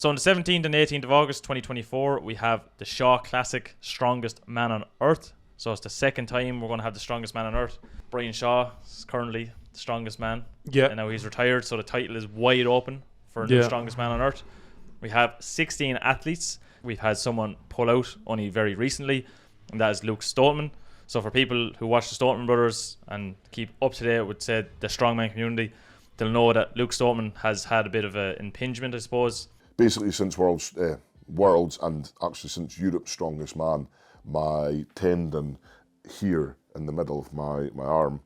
So on the 17th and 18th of August 2024, we have the Shaw Classic Strongest Man on Earth. So it's the second time we're going to have the strongest man on earth. Brian Shaw is currently the strongest man. Yeah. And now he's retired, so the title is wide open for the strongest man on earth. We have 16 athletes. We've had someone pull out only very recently, and that is Luke Stoltman. So for people who watch the Stoltman brothers and keep up to date with, say, the strongman community, they'll know that Luke Stoltman has had a bit of an impingement, I suppose. Basically, since Worlds and actually since Europe's Strongest Man, my tendon here in the middle of my arm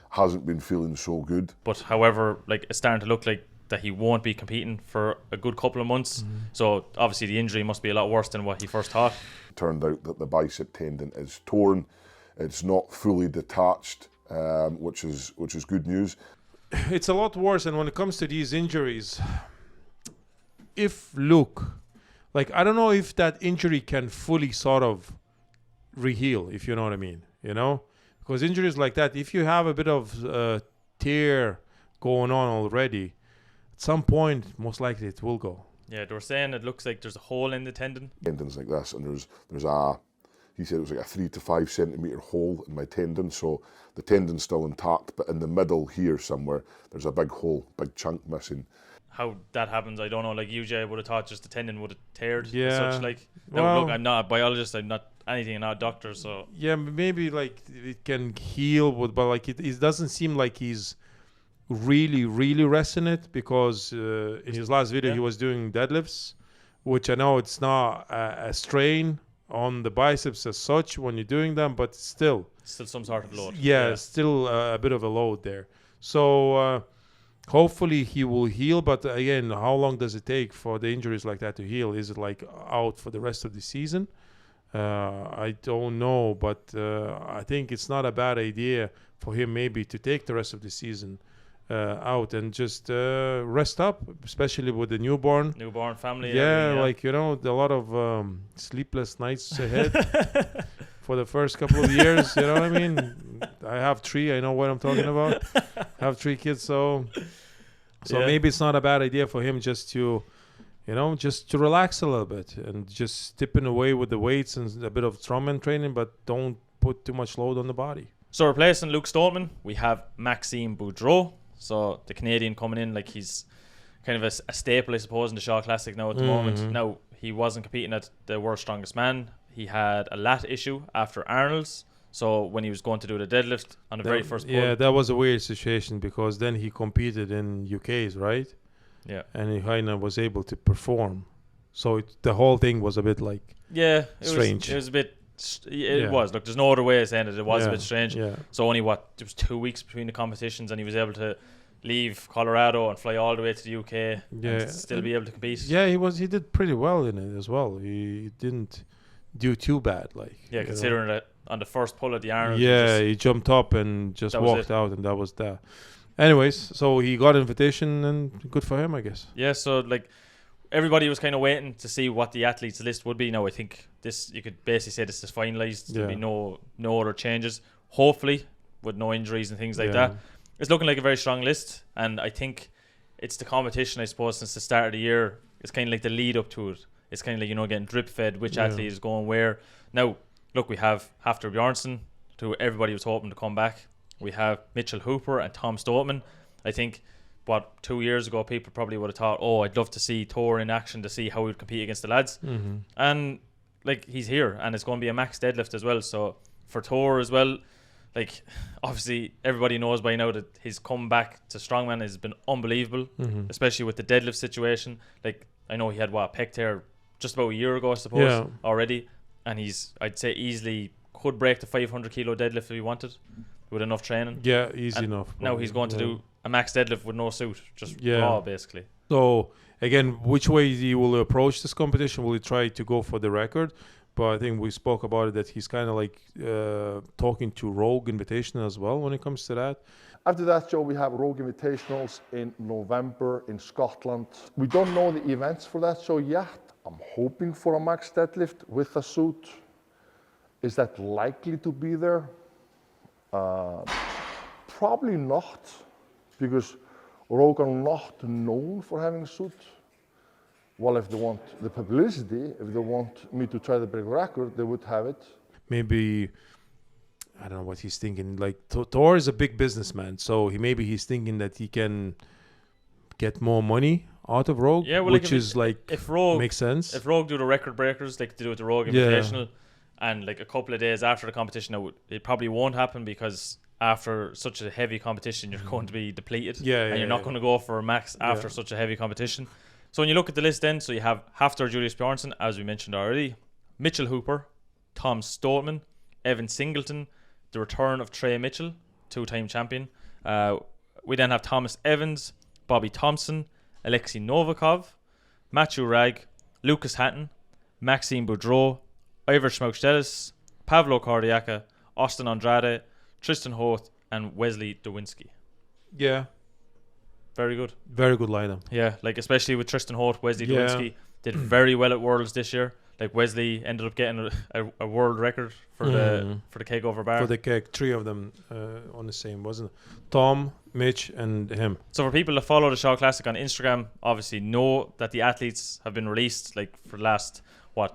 hasn't been feeling so good. But however, like, it's starting to look like that he won't be competing for a good couple of months. So obviously the injury must be a lot worse than what he first thought. It turned out that the bicep tendon is torn. It's not fully detached, which is good news. It's a lot worse, and when it comes to these injuries, if Luke, like, I don't know if that injury can fully sort of re-heal, if you know what I mean, you know? Because injuries like that, if you have a bit of tear going on already, at some point, most likely it will go. Yeah, they were saying it looks like there's a hole in the tendon. Tendons like this, and there's a, he said it was like a 3 to 5 centimetre hole in my tendon, so the tendon's still intact, but in the middle here somewhere, there's a big hole, big chunk missing. How that happens, I don't know. Like, usually I would have thought just the tendon would have teared. Yeah. Such, like, now, look, I'm not a biologist, I'm not anything, I'm not a doctor, so. Yeah, maybe like it can heal, but like it doesn't seem like he's really resting it, because in his last video he was doing deadlifts, which I know it's not a strain on the biceps as such when you're doing them, but still some sort of load. Yeah, still a bit of a load there. So hopefully he will heal, but again, how long does it take for the injuries like that to heal? Is it like out for the rest of the season? I don't know, but I think it's not a bad idea for him maybe to take the rest of the season out and just rest up, especially with the newborn family. Yeah, like, you know, a lot of sleepless nights ahead for the first couple of years, you know what I mean? I have 3, I know what I'm talking about. I have 3 kids, so maybe it's not a bad idea for him just to, you know, just to relax a little bit and just tipping away with the weights and a bit of strongman training, but don't put too much load on the body. So replacing Luke Stoltman, we have Maxim Boudreault. So the Canadian coming in, like, he's kind of a staple, I suppose, in the Shaw Classic now at the moment. Now, he wasn't competing at the World's Strongest Man. He had a lat issue after Arnold's. So when he was going to do the deadlift on the very first pull. Yeah, that was a weird situation, because then he competed in UK's, right? Yeah. And he kind of was able to perform. So the whole thing was a bit like strange. It was a bit... It was. Look, there's no other way of saying it. It was a bit strange. Yeah. So only there was 2 weeks between the competitions, and he was able to leave Colorado and fly all the way to the UK and still be able to compete. Yeah, he did pretty well in it as well. He didn't do too bad, like. Yeah, considering that on the first pull at the Arnold. Yeah, he jumped up and just walked out, and that was that. Anyways, so he got an invitation, and good for him, I guess. Yeah, so like everybody was kind of waiting to see what the athletes list would be. Now I think this, you could basically say this is finalised. There'll be no other changes. Hopefully, with no injuries and things like that. It's looking like a very strong list, and I think it's the competition, I suppose, since the start of the year. It's kind of like the lead up to it. It's kind of like, you know, getting drip fed which athlete is going where. Now, look, we have Hafthor Bjornsson, who everybody was hoping to come back. We have Mitchell Hooper and Tom Stoltman. I think, 2 years ago, people probably would have thought, I'd love to see Thor in action to see how he would compete against the lads. And, like, he's here, and it's going to be a max deadlift as well. So, for Thor as well, like, obviously, everybody knows by now that his comeback to strongman has been unbelievable, especially with the deadlift situation. Like, I know he had, pec tear just about a year ago, I suppose, already. And he's, I'd say, easily could break the 500 kilo deadlift if he wanted with enough training. Yeah, easy enough. Probably. Now he's going to do a max deadlift with no suit, just raw, basically. So, again, which way he will approach this competition? Will he try to go for the record? But I think we spoke about it, that he's kind of like talking to Rogue Invitational as well when it comes to that. After that show, we have Rogue Invitationals in November in Scotland. We don't know the events for that show yet. I'm hoping for a max deadlift with a suit. Is that likely to be there? Probably not, because Rogue are not known for having a suit. Well, if they want the publicity, if they want me to try to break record, they would have it. Maybe, I don't know what he's thinking. Like Thor is a big businessman, so maybe he's thinking that he can get more money out of Rogue, Yeah, well, which like is like if Rogue makes sense. If Rogue do the record breakers, like they do at the Rogue Yeah. Invitational, and like a couple of days after the competition, it probably won't happen because after such a heavy competition, you're going to be depleted, and you're not going to go for a max after such a heavy competition. So when you look at the list then, so you have Hafthor Julius Bjornsson, as we mentioned already, Mitchell Hooper, Tom Stoltman, Evan Singleton, the return of Trey Mitchell, 2-time champion. We then have Thomas Evans, Bobby Thompson, Alexei Novikov, Matthew Ragg, Lucas Hatton, Maxim Boudreault, Ivor Schmaukstelis, Pavlo Cordiaca, Austin Andrade, Tristan Hoth, and Wesley Dowinski. Yeah, Very good. very good lineup. Yeah, like especially with Tristan Hoth, Wesley Dowinski did very well at Worlds this year. Like Wesley ended up getting a world record for the keg over bar. For the keg, 3 of them on the same, wasn't it? Tom, Mitch, and him. So for people that follow the Shaw Classic on Instagram, obviously know that the athletes have been released like for the last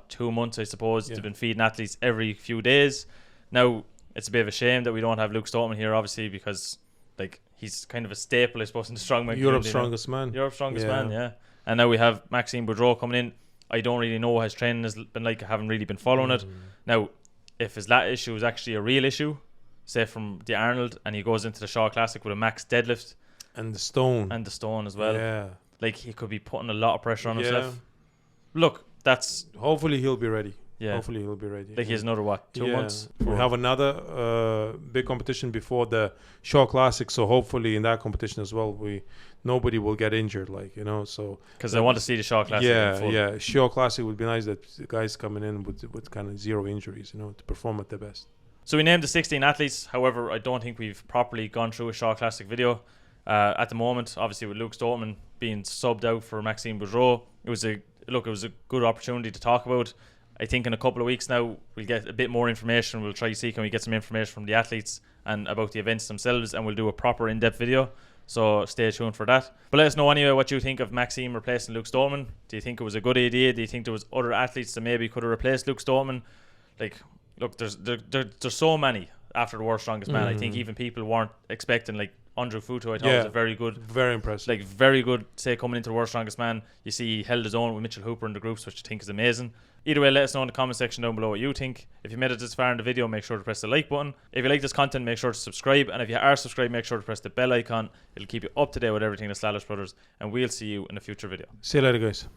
2 months, I suppose. They've been feeding athletes every few days. Now it's a bit of a shame that we don't have Luke Stoltman here, obviously, because like he's kind of a staple, I suppose, in the strongman. Europe's strongest man. Europe's strongest man, yeah. And now we have Maxime Boudreault coming in. I don't really know what his training has been like. I haven't really been following it. Now, if his lat issue is actually a real issue, say from the Arnold, and he goes into the Shaw Classic with a max deadlift And the stone. and the stone as well, Yeah. like he could be putting a lot of pressure on himself. Look, that's Hopefully he'll be ready. yeah. Hopefully he'll be ready. Like he has another 2 months. We have another big competition before the Shaw Classic, so hopefully in that competition as well, nobody will get injured, like, you know. So Because I want to see the Shaw Classic. in full. yeah. Shaw Classic would be nice that the guys coming in with kind of 0 injuries, you know, to perform at their best. So we named the 16 athletes. However, I don't think we've properly gone through a Shaw Classic video. At the moment, obviously with Luke Stoltman being subbed out for Maxime Boudreault, it was a good opportunity to talk about. I think in a couple of weeks now we'll get a bit more information. We'll try to see can we get some information from the athletes and about the events themselves, and we'll do a proper in-depth video. So stay tuned for that. But let us know anyway what you think of Maxime replacing Luke Stoltman. Do you think it was a good idea? Do you think there was other athletes that maybe could have replaced Luke Stoltman? Like, look, there's so many after the World's Strongest Man. I think even people weren't expecting, like Andrew Futo, I thought was a very good, very impressive. like very good, say, coming into the World's Strongest Man. You see he held his own with Mitchell Hooper in the groups, which I think is amazing. Either way, let us know in the comment section down below what you think. If you made it this far in the video, make sure to press the like button. If you like this content, make sure to subscribe. And if you are subscribed, make sure to press the bell icon. It'll keep you up to date with everything that's Lalas Brothers. And we'll see you in a future video. See you later, guys.